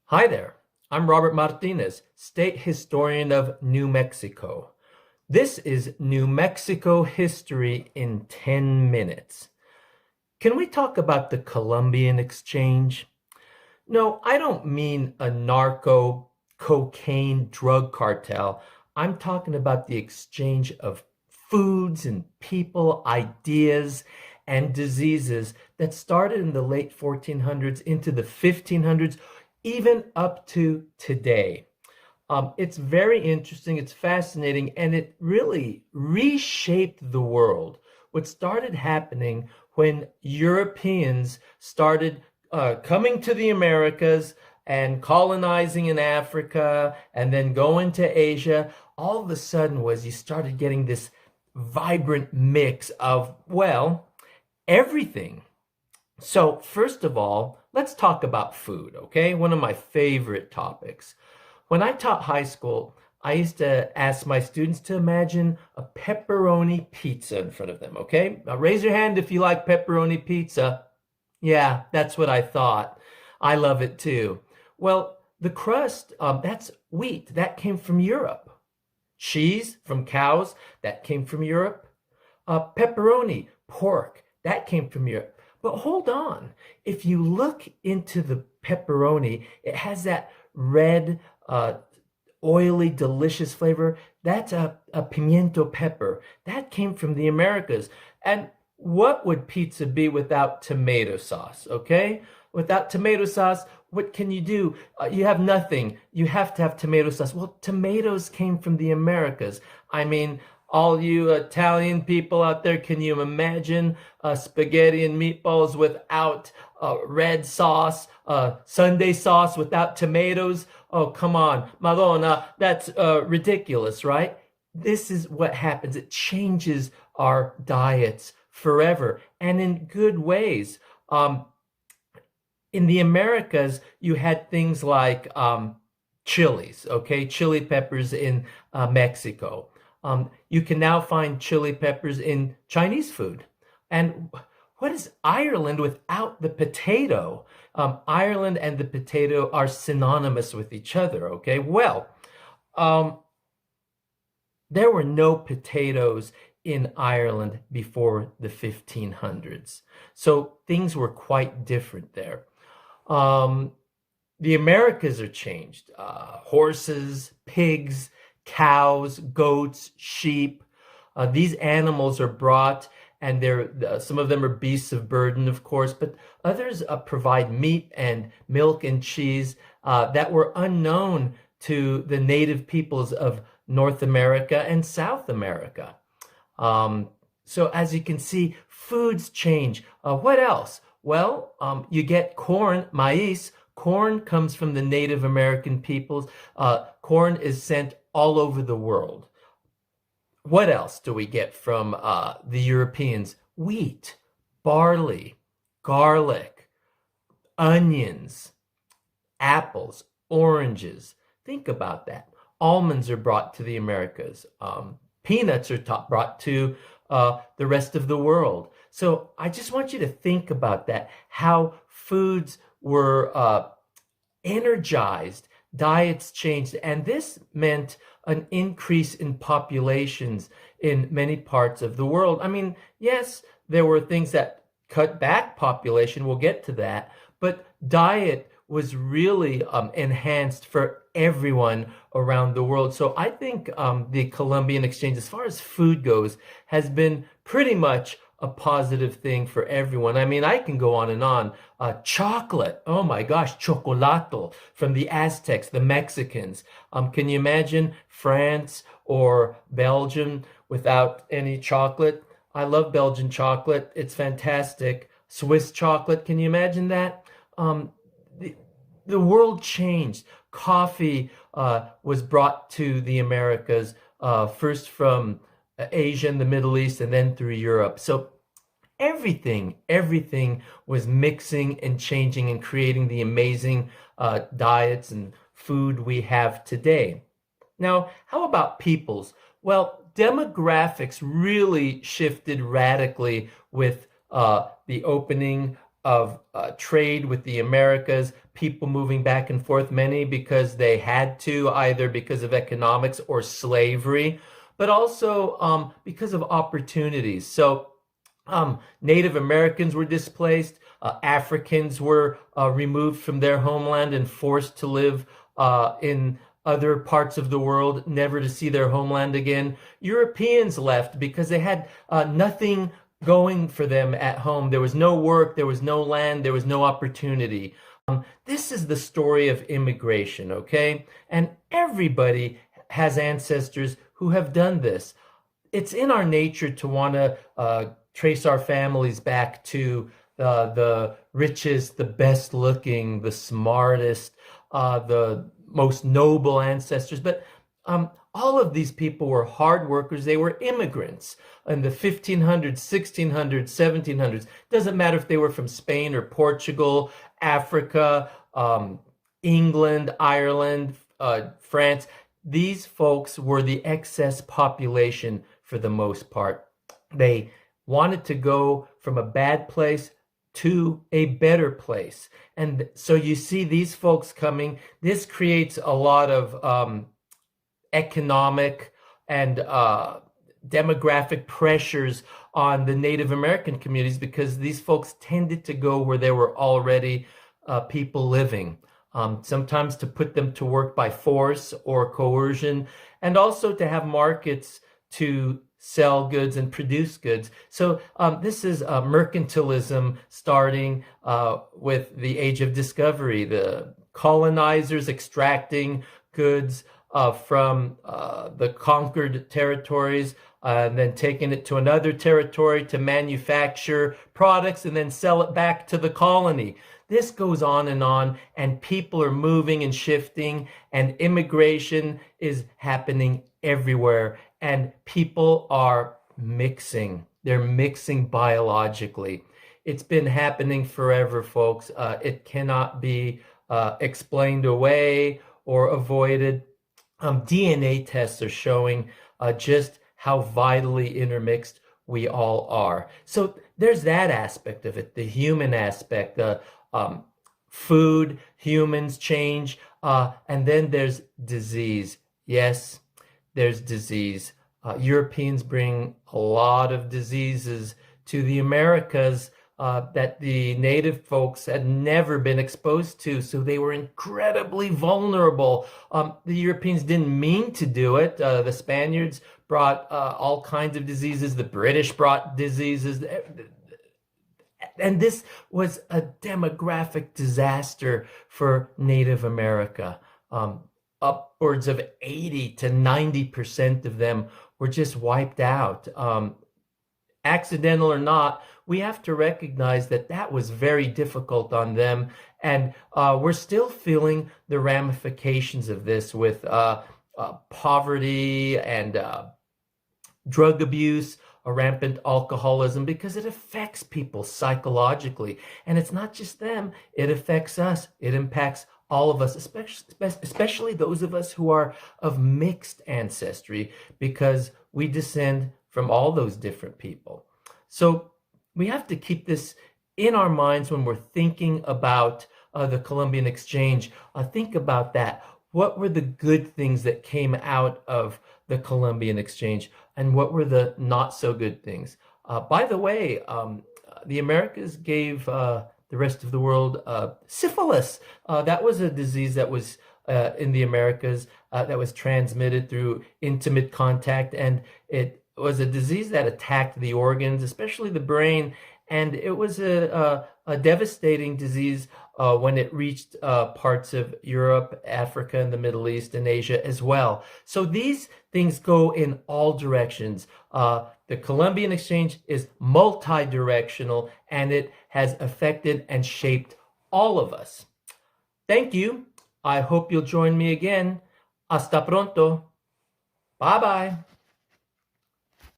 Hi there. I'm Robert Martinez, state historian of New Mexico. This is New Mexico history in 10 minutes. Can we talk about the Columbian Exchange? No, I don't mean a narco cocaine drug cartel. I'm talking about the exchange of foods and people, ideas, and diseases that started in the late 1400s into the 1500s, even up to today. It's very interesting, it's fascinating, and it really reshaped the world. What started happening when Europeans started coming to the Americas and colonizing in Africa and then going to Asia, all of a sudden was you started getting this vibrant mix of, well, everything. So, first of all, let's talk about food, okay? One of my favorite topics. When I taught high school, I used to ask my students to imagine a pepperoni pizza in front of them, okay? Now raise your hand if you like pepperoni pizza. Yeah, that's what I thought. I love it too. Well, the crust, that's wheat. That came from Europe. Cheese from cows, that came from Europe. Pepperoni, pork, that came from Europe. But hold on. If you look into the pepperoni, it has that red, uh, oily, delicious flavor. That's a pimiento pepper. That came from the Americas. And what would pizza be without tomato sauce? Okay? Without tomato sauce, what can you do? You have nothing. You have to have tomato sauce. Well, tomatoes came from the Americas. I mean, all you Italian people out there, can you imagine spaghetti and meatballs without red sauce, Sunday sauce without tomatoes? Oh, come on, Madonna, that's ridiculous, right? This is what happens. It changes our diets forever and in good ways. In the Americas, you had things like chilies, okay, chili peppers in Mexico. You can now find chili peppers in Chinese food. And what is Ireland without the potato? Ireland and the potato are synonymous with each other, okay? Well, um, there were no potatoes in Ireland before the 1500s. So things were quite different there. Um, the Americas are changed. Horses, pigs, cows, goats, sheep. These animals are brought, and they're some of them are beasts of burden, of course, but others provide meat and milk and cheese that were unknown to the native peoples of North America and South America. Um, so as you can see, foods change. What else? Well, you get corn, maíz. Corn comes from the Native American peoples. Corn is sent all over the world. What else do we get from the Europeans? Wheat, barley, garlic, onions, apples, oranges. Think about that. Almonds are brought to the Americas. Peanuts are brought to the rest of the world. So I just want you to think about that, how foods were energized, diets changed, and this meant an increase in populations in many parts of the world. I mean, yes, there were things that cut back population, we'll get to that, but diet was really enhanced for everyone around the world. So I think the Columbian Exchange, as far as food goes, has been pretty much a positive thing for everyone. I mean, I can go on and on. Chocolate, oh my gosh, chocolato from the Aztecs, the Mexicans. Can you imagine France or Belgium without any chocolate? I love Belgian chocolate. It's fantastic. Swiss chocolate, can you imagine that? The, the world changed. Coffee was brought to the Americas, first from Asia and the Middle East, and then through Europe. So everything was mixing and changing and creating the amazing diets and food we have today. Now, how about peoples? Well, demographics really shifted radically with the opening of trade with the Americas, people moving back and forth, many because they had to, either because of economics or slavery, but also because of opportunities. So Native Americans were displaced, Africans were removed from their homeland and forced to live in other parts of the world, never to see their homeland again. Europeans left because they had nothing going for them at home. There was no work, there was no land, there was no opportunity. This is the story of immigration, okay? And everybody has ancestors who have done this. It's in our nature to want to trace our families back to the richest, the best looking, the smartest, the most noble ancestors. But all of these people were hard workers. They were immigrants in the 1500s, 1600s, 1700s. Doesn't matter if they were from Spain or Portugal, Africa, England, Ireland, France. These folks were the excess population for the most part. They wanted to go from a bad place to a better place. And so you see these folks coming. This creates a lot of economic and demographic pressures on the Native American communities, because these folks tended to go where there were already people living, sometimes to put them to work by force or coercion, and also to have markets to sell goods and produce goods. So this is mercantilism starting with the Age of Discovery, the colonizers extracting goods from the conquered territories, and then taking it to another territory to manufacture products and then sell it back to the colony. This goes on, and people are moving and shifting, and immigration is happening everywhere, and people are mixing. They're mixing biologically. It's been happening forever, folks. It cannot be explained away or avoided. DNA tests are showing just how vitally intermixed we all are. So there's that aspect of it, the human aspect, the food, humans change, and then there's disease. Yes, there's disease. Europeans bring a lot of diseases to the Americas that the native folks had never been exposed to, so they were incredibly vulnerable. The Europeans didn't mean to do it. The Spaniards brought all kinds of diseases. The British brought diseases. And this was a demographic disaster for Native America. Upwards of 80 to 90% of them were just wiped out. Accidental or not, we have to recognize that that was very difficult on them. And we're still feeling the ramifications of this with poverty and drug abuse, rampant alcoholism, because it affects people psychologically. And it's not just them, it affects us. It impacts all of us, especially those of us who are of mixed ancestry, because we descend from all those different people. So we have to keep this in our minds when we're thinking about the Columbian Exchange. Think about that. What were the good things that came out of the Columbian Exchange, and what were the not so good things? By the way, the Americas gave the rest of the world syphilis. That was a disease that was in the Americas that was transmitted through intimate contact, and it was a disease that attacked the organs, especially the brain, and it was a devastating disease when it reached parts of Europe, Africa, and the Middle East, and Asia as well. So these things go in all directions. The Columbian Exchange is multi-directional, and it has affected and shaped all of us. Thank you. I hope you'll join me again. Hasta pronto. Bye-bye.